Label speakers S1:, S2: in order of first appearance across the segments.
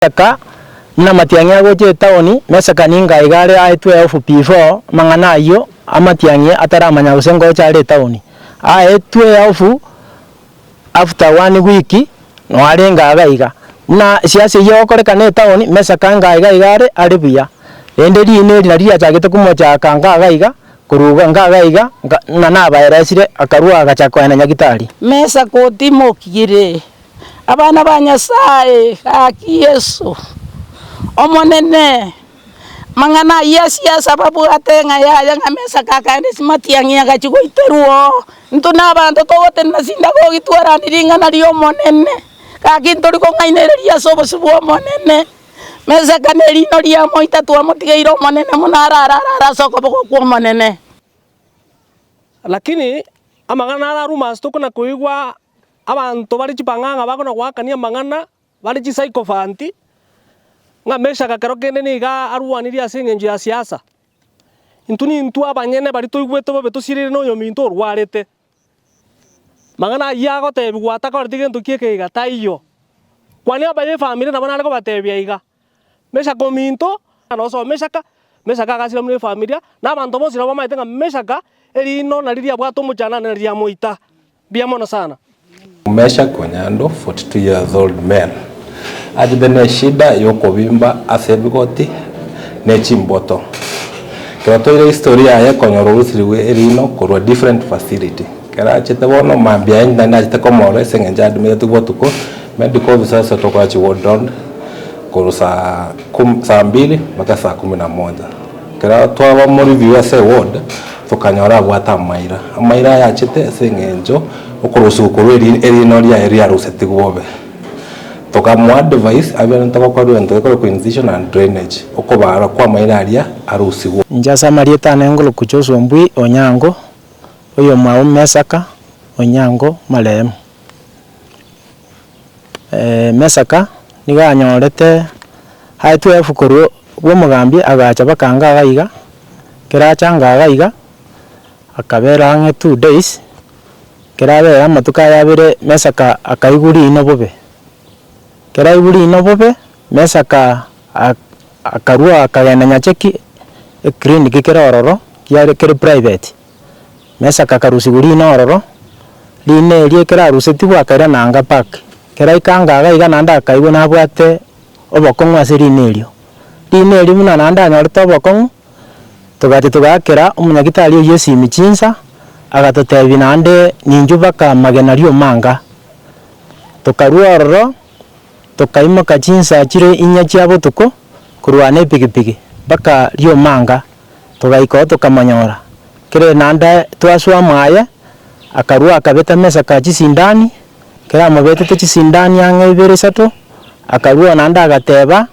S1: Saka na matiangya goje taoni mesaka ninga igare ai 12 before mangana iyo amatiangya ataramanya gusengo chale taoni ai 12 after 1 week no arenga agaiga na siasa iyo korekane taoni mesaka nga igare aribia ende line rinaria chagete kumocha kanga agaiga kuruga nga agaiga na bayeresire akarua agachakwa na nyagitari
S2: mesa kotimo kire abana banyasaye aki Yesu omonene mangana ya sababu atenga ya ngamesa kakane simatiangia gachigo iteruo ntuna bantu togote nasinda go gitwara ndiringa na rio monene kakintori ko ngainereria sobo subo monene mesa kaneri no ria moita tu amotigeiro monene munarara soko boko kwa monene
S3: lakini amangana ara rumors tukuna kuigwa abantu bari chipanganga bakona gwakania mangana bari chi psychophanti nga mesha kakero kende niga aruaniria singenje ya siasa intuni ntu abanyene bari toigweto bobe tusirire no yominto rwarete mangana yago tebigwa takortige ntu kiekeiga taiyo kwani abaye family na bana ko batebia iga mesha kominto no so mesha gasira muri family na abantu bose rabo maitenga mesha ka erino na riria bwato muchana na riria moita bia mono sana.
S4: Mesha Konyando, 42 years old man. Ajibene shida yoko bimba asebigoti nechimboto. Kiroto ile historia ya Konyoro usiriwe erino korwa different facility. Kera chete bono mambia enda na chete komore sengenja admire tuko medical research toka chi ward koru saa 2 mpaka saa 11. Kera twa mo review ase ward tukanyora bwata amaira ya chete sengenjo okorosu korweri erino ria area ruseti gobe tokamwa advice abana takokwaru ento ko incision and drainage okobara kwa mairaria arusigo
S1: njasa marieta nengolo kuchoso mbui onyango oyo mwa mesaka onyango malem mesaka niga nyorete haitu efukoro bwo mugambi agacha bakanga agaiga kirachanga agaiga akabera nge 2 days kerabe amatuka yabire mesaka akaiguri ino bobe keraiguri ino bobe mesaka akarua akagenda nyacheki clinic kerororo kiare kere private mesaka karusiguri ino ororo line rie keraruseti bwa kera nanga park keraikanga agaiga nanda akaigwe nabwate obokongwa sirinerio line muna nanda nyorto obokongwa tugati tugakera umunyagitari yo Yesu imichinsa agatotebi nande ninjubaka magenario manga tukaruororo tukaimo kachinsa chire inya chiabo tuko kurwane pigipigi baka rio manga tugaiko tukamanyora kire nanda twaswa maya akarua akabeta mesa kachisindani kira mabete techisindani ange ibere sato akarua nanda agateba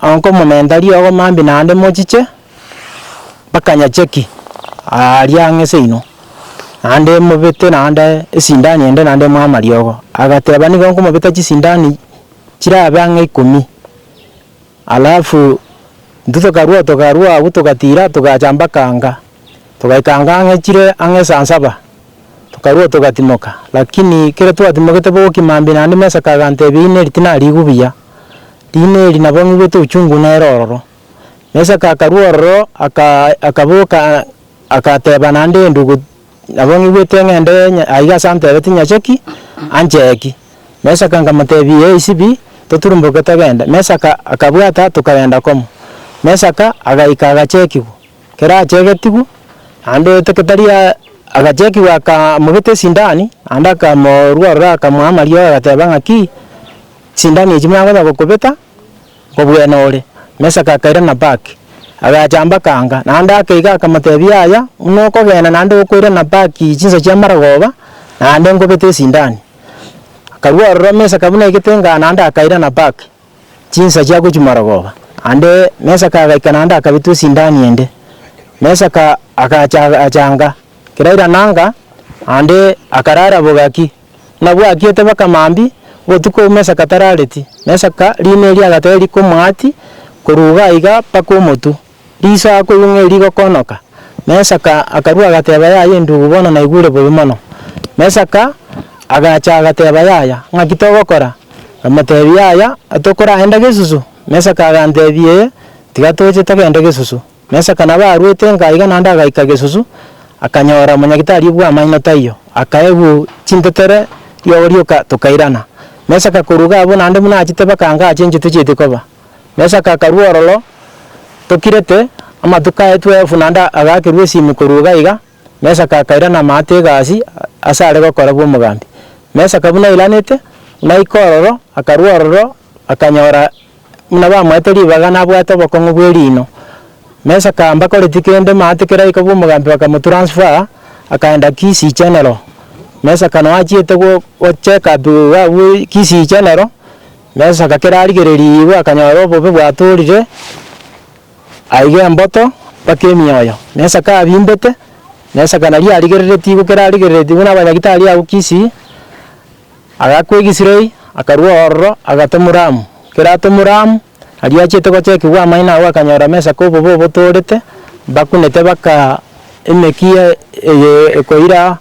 S1: anko momentari ogo mambi nande mochiche bakanya cheki ariange seino ande mobete nande sindani ende nande mwamariogo agateba ni gonko mobeta chisindani chira abange 10 alafu tukarua gutugatira tugachamba kanga tugaikanga ange chire ange sansaba tukarua tugatimoka lakini kire twatimokete bo kimambi nande mesa kagante bine ritina rigubia dine rinabongi beto uchungu na erororo mesa kakaruororo akabuka akateba nande ndugu abongi bete ngende aiga sante betinya cheki anjeki mesa kanga matebi ACB toturumbuka tagenda mesa akabwata tukagenda komo mesa ka agaika agacheki kera chegetigu ande teketaria agacheki waka mubete sindani anda kamoruorora kamwamario agateba ngaki sindani ejimanga gokobeta kobwena ole mesa kakaira na back agachamba kanga nanda akaiga kamatebi aya unoko gena nande ukoira na back chinsa cha maragoba nande ngobete sindani akarwa mesa kabuna igitenga nanda akaira na back chinsa cha kuchumaragoba ande mesa kagaika nanda akabitu sindani ende mesa ka akachanga kiraira nanga ande akarara bogaki nabwo akiete bakamambi gotuko mesa katarareti mesa ka line agateri kumwati kuruga iga pakomotu risa ko yunge rigo konoka mesa ka akarua gateba ya yendu bona na igure bo mono mesa ka agacha gateba ya ngakitogo kora amatebi aya atokoraenda Gisusu mesaka agantebie tiga toche togende Gisusu mesaka naba arwete ngaiga nanda agaika Gisusu akanyora munyagitari bwa maino taiyo akaebu chintetere yorioka tukairana mesaka kuruga abo nande munachite bakanga achenje tuchite koba mesaka karuorolo tokirete amatuka etu efu nanda agakirwe simu kuruga iga mesaka kairana mate gasi asare gokora bwo mugambi mesaka buna ilanete naikororo akaruororo akanyora muna bamweteri bagana bwato bokongo bwerino mesaka mbakore tikende mate kera ikabwo mugambi bakamutransfer akaenda Kisii General mesaka no achiete go check up wa Kisii General mesaka kera arigereri akanyora bobe bwaturire aige mboto bakemioyo mesaka abimbete mesaka nari arigerereti gukera arigerereti buna abanyagitari abo Kisii agakwegisirei akaruororo agatomuramu kera tomuramu ari achete go check wa maina wa akanyora mesaka bobo botorete bakunete baka emekie ekoira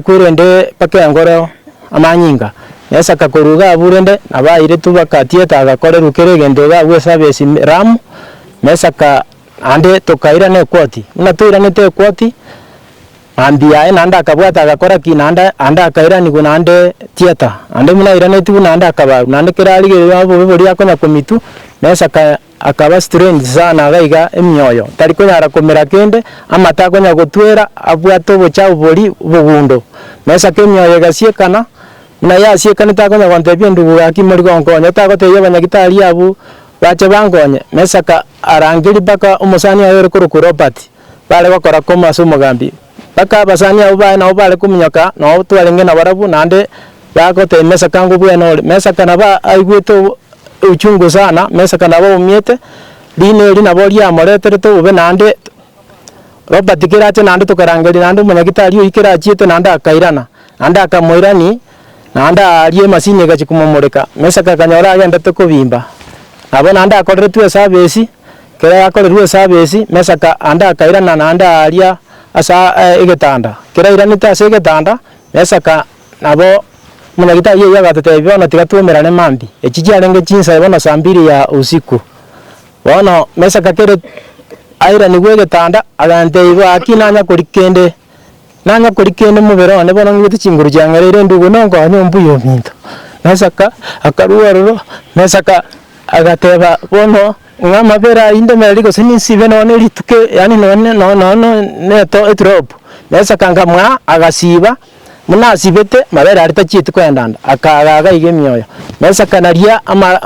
S1: kurende pakengoro amanyinga mesaka kuruga aburende abaire tubakatieta agakore rukere gendo ga we service ram mesaka ande tokaira ne kwoti una toira ne te kwoti ambia nanda akabwata agakora kinanda anda akaira ni gunande tieta ande muna ira ne tu nanda akaba nande kirali ge abo bori akonya komitu mesaka akaba strange sana gaiga emyoyo tari kunyara komera kende amata konya gutwera abwato bocha bori bugundo mesaka emyoyo gasiekana na yasiekana takonya gontebia ndugu akimori gonkonya tagoteyo banyagitari abu bache bangonye mesaka arangiri baka umusani ayore kuru Robert bale bakora koma mugambi baka basani abo bae na bale kumunyoka no twarenge na barabu nande yagote mesaka ngubu no mesaka naba aigweto uchungu sana mesaka naba umiete dine ri nabo ria moretere to ube nande Robert kirache nande tukarangeri nande munyagitari ikira achiete nande akairana nande akamoirani nande arie masini gachikumomoreka mesaka kanyora agenda tukubimba abo nanda akorere tu service kera yakorerwe service mesaka anda akairana nanda aria asa egetanda kera iranita ase egetanda mesaka nabo munyagitari yeye agatete bona tigatumerane mambi echiji arenge chinsa bona saa 2 ya usiku bona mesaka kere aira ni gwegetanda agante ibo akinanya kurikende nanya kurikende mubero ne bona ngite chinguru jangerere ndugo nongo anyombu yo minto mesaka akaruororo mesaka agateba bono ngama bera inde meriko sinisibe none rituke yani no neto etrop nesa kanga mwa agasiba muna sibete mabera arita chitu kwendanda akaga igemyoyo nesa kanaria ama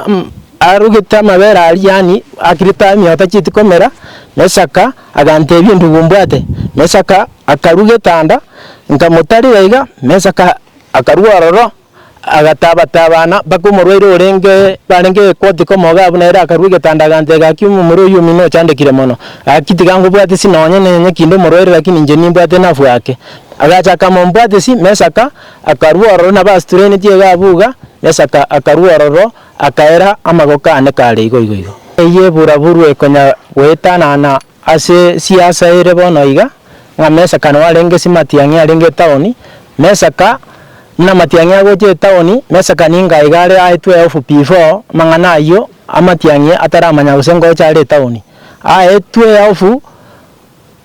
S1: arugita mabera ari yani akirita myota chitu komera nesa ka agantebye ndugumbwate nesa ka akarugetanda nkamutari waiga nesa ka akaruororo agatabatabana bakumurwire urenge barenge kwoti komoga abunera akarwige tandagantega kyumumuro yumino chandekire mono akitigango bwate sinonye nenye kindo murwire lakini nje nimbwate nafu yake agacha kama mbwate si mesaka akaruoro na basturene tiega abuga mesaka akaruoro akaera amagokane kale igo eye buraburu ekonya wetana na ase siasa ere bono iga nga mesaka no arenge simatiangi arenge taoni mesaka na matiangi agoje taoni mesaka ninga igare aitu F4 mangana yo amatiangi ataramanya usengo chale taoni aitu F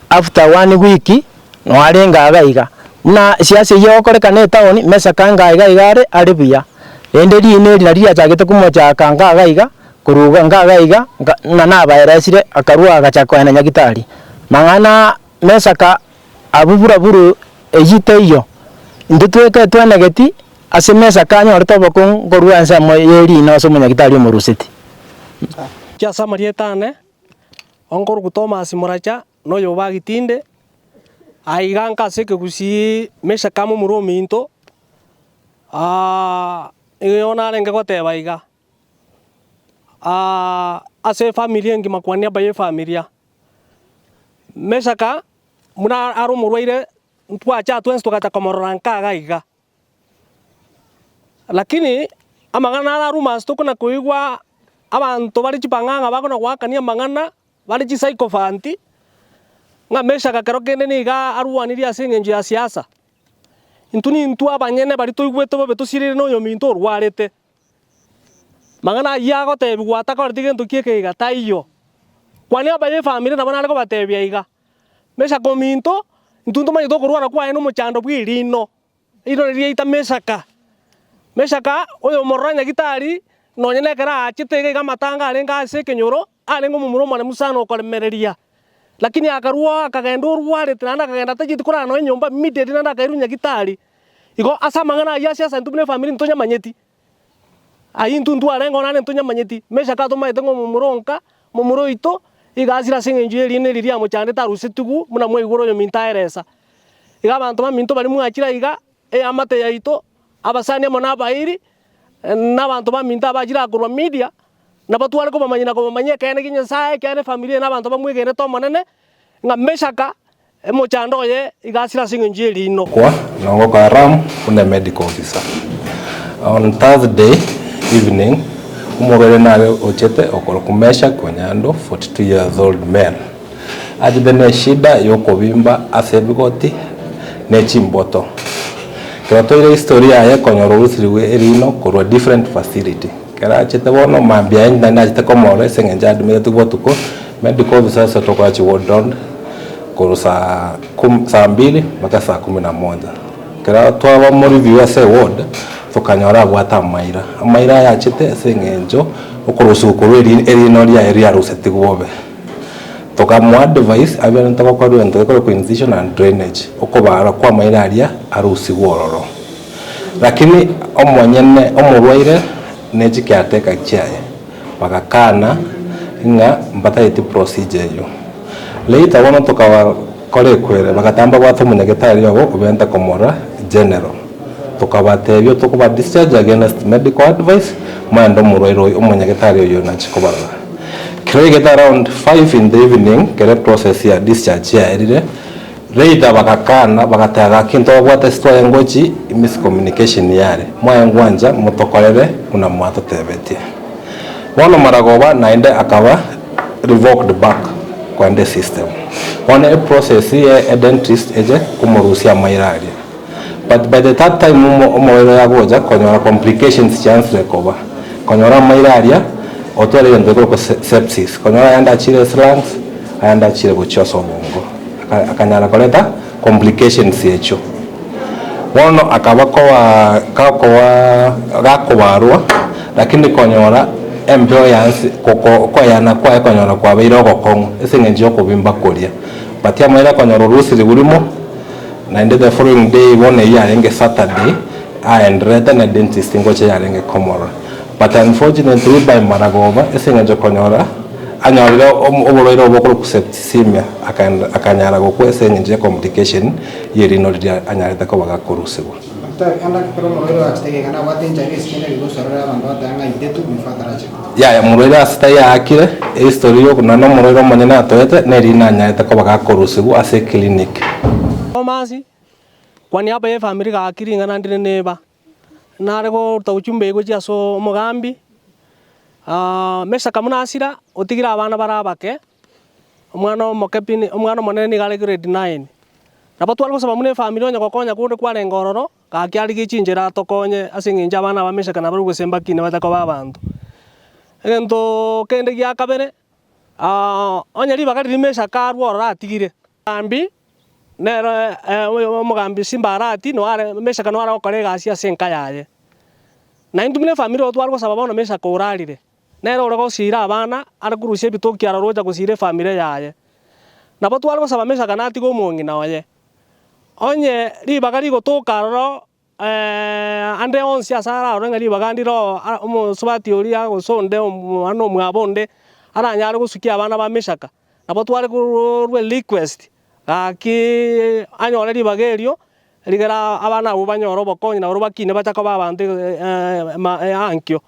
S1: after 1 week no arenga agaiga na siasa yo korekane taoni mesaka ngaiga igare aribuya ende line linaria chagete kumocha kanga agaiga kuruga ngagaiga na nabaeresire akarua agachako na nyagitari mangana mesaka abubura buru ejite iyo ndutweka twanageti asemesa kanya ortobo kon goruansa mo yeri no so munyagitari mu rusiti
S3: kya samarietane ongor gutoma simuracha no yo bagitinde aiganka seke gusi mesha kamo muro minto iona renge goteba iga ase familia ngi makwania baye familia mesaka muna aro murwaire ntwacha twense tukata komoranka gaiga lakini amangana aruma stokona kuigwa abantu bari chipanganga bakona gwakania mangana bari chi psychophanti nga mesha kakero kende niga aruaniria singenje ya siasa intuni ntu abanyene bari toigweto bobe tusirire no yo minto rwarete mang'ana ya gotebi gwata koreti gento kiekeiga taiyo kwani abaye family nabo nare kobatebia iga mesaka minto ntuntu manyi tokorwana kwaye n'omochando bwirino iro riaita mesaka oyo morora nyagitari nonya nekera achete iga amatanga arenge ase ekenyoro arenge omomura omonemu sana okoremereria lakini akarwa akagenda orwarete naende akagenda tacheti korara nonya enyomba immediately naende akairwa nyagitari igo ase amang'ana ayia ase ase intwe buna efamily ntonyamanyeti aywo ntuntu arenga nane ntonyamanyeti mesaka atomaete ng'a omomura onka momura oito iga asire ase eng'encho ya erino eri riamochandete arusetiwu buna mwaigwa oyo minto aeresa iga abanto baminto bari mwachire iga eamate yaito abasani amo na abairi na abanto baminto abachire akorwa media nabo tware kobamanya ekene kia nyasaye ekene familia na abanto bamwegenete omonene ng'a mesaka emochando oye iga asire ase eng'encho ya erino
S4: kwa nongo karam buna medical officer on Thursday evening umugore nare ochete okoro kumesha konyando 42 years old man ajide ne shida yokobimba ase bigoti ne chimboto keratoire historia ya konyoro rusiriwe erino korwa different facility kera achete bono mambia enda na achete komore sengenja admire tugotuko medical officer tokachi ward koro saa 2 mpaka saa 11 kera twaba mo review ase ward tukanyora gwata amaira yachete sengenjo okorosu korwe erino ria area ruseti gwobe tukamu advice abana ntakakorwa ento ko incision and drainage okobara kwa amaira aria arusi gwororo lakini omwanyene omurwaire neji kyateka kyaye bakakana nga mbataiti procedure yo later wono tukawa kore kwere bakatamba gwata munyagitari yabo ubenta komora general tukabatebyo tukuba discharge against medical advice mwando murwairo umunyagitari oyo nachikobarwa kire get around 5 in the evening kere process ya discharge ya erire later bakakana bakataga kinto gwata story ngochi miscommunication yare mwangwanja mutokorere kuna mwatotebetie wono maragoba naende akaba revoked back kwa the system one a process ya dentist eje kumurusia mairari but by the third time umawero yagoja konyora complications chance recover konyora mairaria otwale ndeko ko sepsis konyora yanda chile slungs ayanda chile buchoso bongo akanyara koleta complications yecho wono akaba gakobarwa lakini konyora employers koko yana kwa konyora kwa beiro gokongo esengenjo kubimba koria batia maira konyora rusiri burimo na inde the following day one yarenge Saturday and rather na dentist ngoche yarenge komora but unfortunately by maragoba esengenjo konyora anyarira oboroiro obokoro kuseptisimia akanyara gokwe esengenjo complication yerino ria anyarita ko bagakorusibwa ya murwaire asita yakire history yo kunano murwaire manyana atoete nerina anyarita ko bagakorusibwa ase clinic
S3: omasi kwani aba ye family ga kiringa nandire neba nare go tawchumbe go jaso mugambi mesaka munasira otigira abana barabake omwana omokepini omwana monene gale grade 9 nabo twali gosaba mune family onya gokonya kunde kware ngororo ga kyari gichinjera tokonye asinginja abana bamesaka nabo gusemba kine batako babantu egento kende gya kabere onya riba gari mesaka arwora atigire ambi nero omugambi simbarati no are mesaka no ara okore gasi asenka yaye na intumine family otwara gosaba bono mesaka urarire nero ore gosira abana ara kurusie bitoki ara roja gosire family yaye nabo twara gosaba mesaka natigo omongi naye onye ribaga rigotoka ro ande onsi asara orenga ribaga ndiro omusubati ori agosonde ano mwabonde aranyare gosukia abana ba mesaka nabo tware kurwe request aki anyore ribagerio rigera abana abo banyoro bokonyi na bakine batako babantu ankyo